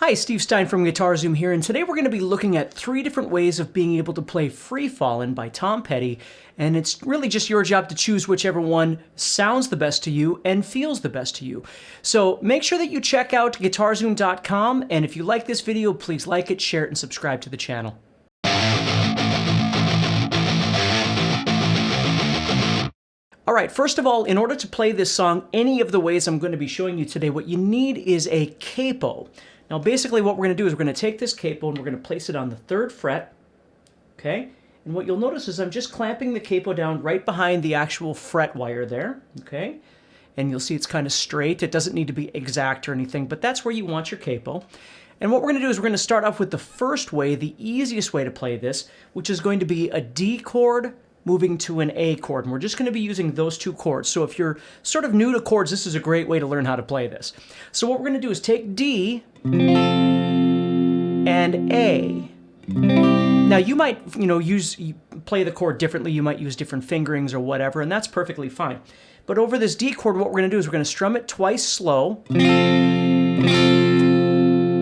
Hi, Steve Stine from GuitarZoom here, and today we're going to be looking at 3 different ways of being able to play Free Fallin' by Tom Petty, and it's really just your job to choose whichever one sounds the best to you and feels the best to you. So make sure that you check out guitar-zoom.com, and if you like this video, please like it, share it, and subscribe to the channel. All right, first of all, in order to play this song any of the ways I'm going to be showing you today, what you need is a capo. Now, basically what we're going to do is we're going to take this capo and we're going to place it on the 3rd fret, okay? And what you'll notice is I'm just clamping the capo down right behind the actual fret wire there, okay? And you'll see it's kind of straight. It doesn't need to be exact or anything, but that's where you want your capo. And what we're going to do is we're going to start off with the first way, the easiest way to play this, which is going to be a D chord moving to an A chord, and we're just going to be using those 2 chords. So if you're sort of new to chords, this is a great way to learn how to play this. So what we're going to do is take D and A. Now you might, play the chord differently. You might use different fingerings or whatever, and that's perfectly fine. But over this D chord, what we're going to do is we're going to strum it twice slow, and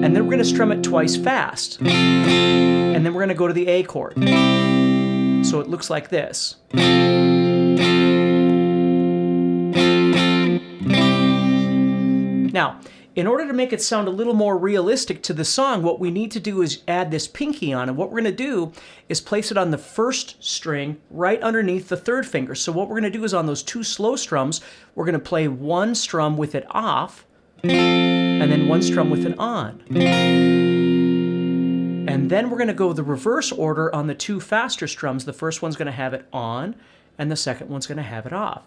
then we're going to strum it twice fast, and then we're going to go to the A chord. So it looks like this. Now, in order to make it sound a little more realistic to the song, what we need to do is add this pinky on. And what we're going to do is place it on the 1st string right underneath the 3rd finger. So what we're going to do is on those 2 slow strums, we're going to play 1 strum with it off, and then 1 strum with it on. And then we're going to go the reverse order on the 2 faster strums. The first one's going to have it on, and the second one's going to have it off.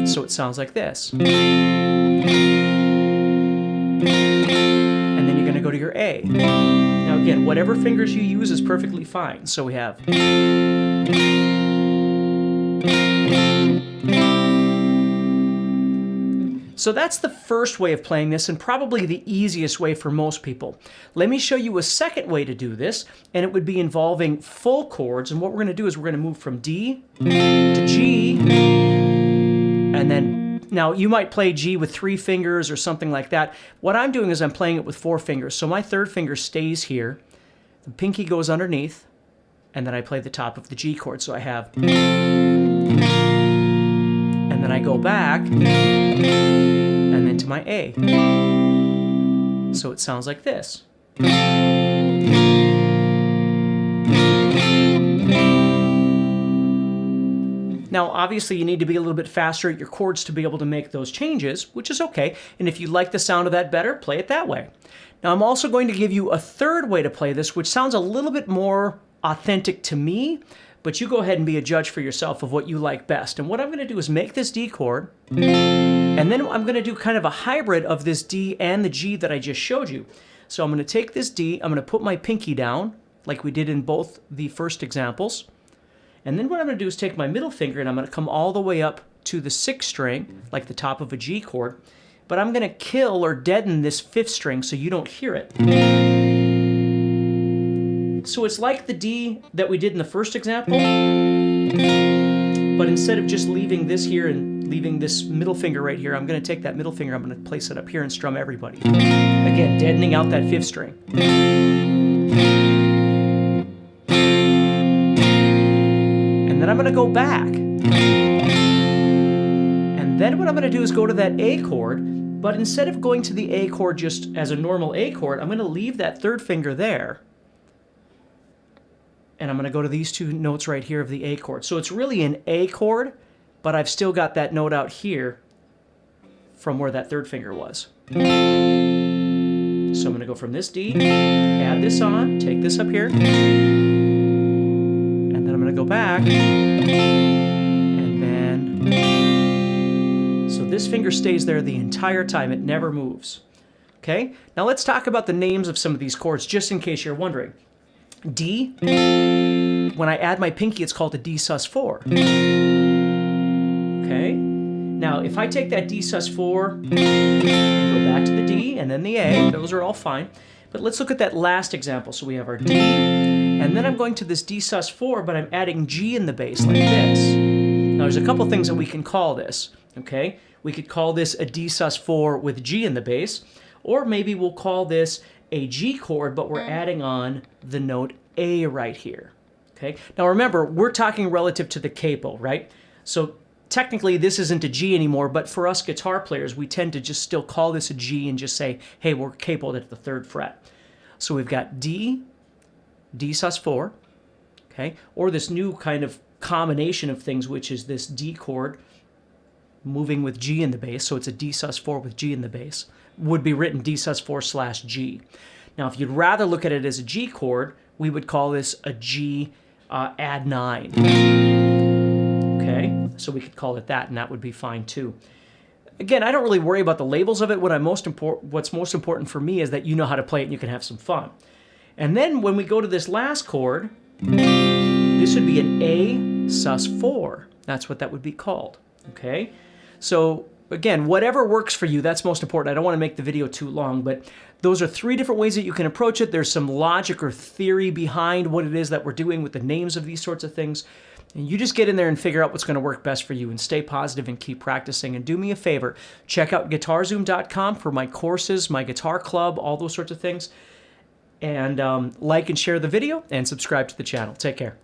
So it sounds like this. And then you're going to go to your A. Now again, whatever fingers you use is perfectly fine. So we have... So that's the first way of playing this, and probably the easiest way for most people. Let me show you a second way to do this, and it would be involving full chords. And what we're going to do is we're going to move from D to G, and then, now you might play G with 3 fingers or something like that. What I'm doing is I'm playing it with 4 fingers. So my 3rd finger stays here, the pinky goes underneath, and then I play the top of the G chord. So I have, and then I go back, and then to my A. So it sounds like this. Now, obviously, you need to be a little bit faster at your chords to be able to make those changes, which is okay. And if you like the sound of that better, play it that way. Now, I'm also going to give you a 3rd way to play this, which sounds a little bit more authentic to me, but you go ahead and be a judge for yourself of what you like best. And what I'm going to do is make this D chord, and then I'm going to do kind of a hybrid of this D and the G that I just showed you. So I'm going to take this D, I'm going to put my pinky down, like we did in both the first examples. And then what I'm going to do is take my middle finger and I'm going to come all the way up to the 6th string, like the top of a G chord. But I'm going to kill or deaden this 5th string so you don't hear it. So it's like the D that we did in the first example, but instead of just leaving this here and leaving this middle finger right here, I'm going to take that middle finger, I'm going to place it up here and strum everybody. Again, deadening out that 5th string. And then I'm going to go back. And then what I'm going to do is go to that A chord, but instead of going to the A chord just as a normal A chord, I'm going to leave that 3rd finger there. And I'm going to go to these 2 notes right here of the A chord. So it's really an A chord, but I've still got that note out here from where that 3rd finger was. So I'm going to go from this D, add this on, take this up here, and then I'm going to go back, and then, so this finger stays there the entire time, it never moves. Okay, now let's talk about the names of some of these chords, just in case you're wondering. D, when I add my pinky, it's called a D sus4. Okay? Now, if I take that D sus4, go back to the D, and then the A, those are all fine. But let's look at that last example. So we have our D, and then I'm going to this D sus4, but I'm adding G in the bass like this. Now, there's a couple things that we can call this, okay? We could call this a D sus4 with G in the bass, Or maybe we'll call this a G chord, but we're adding on the note A right here. Okay. Now remember, we're talking relative to the capo, right? So technically this isn't a G anymore, but for us guitar players, we tend to just still call this a G and just say, hey, we're capoed at the 3rd fret. So we've got D, D sus4, okay? Or this new kind of combination of things, which is this D chord moving with G in the bass. So it's a D sus4 with G in the bass. Would be written D sus4 / G. Now, if you'd rather look at it as a G chord, we would call this a G add 9. Okay, so we could call it that, and that would be fine too. Again, I don't really worry about the labels of it. What's most important for me is that you know how to play it and you can have some fun. And then when we go to this last chord, this would be an A sus4. That's what that would be called. Okay, so again, whatever works for you, that's most important. I don't want to make the video too long, but those are 3 different ways that you can approach it. There's some logic or theory behind what it is that we're doing with the names of these sorts of things. And you just get in there and figure out what's going to work best for you and stay positive and keep practicing. And do me a favor, check out guitarzoom.com for my courses, my guitar club, all those sorts of things. And like and share the video and subscribe to the channel. Take care.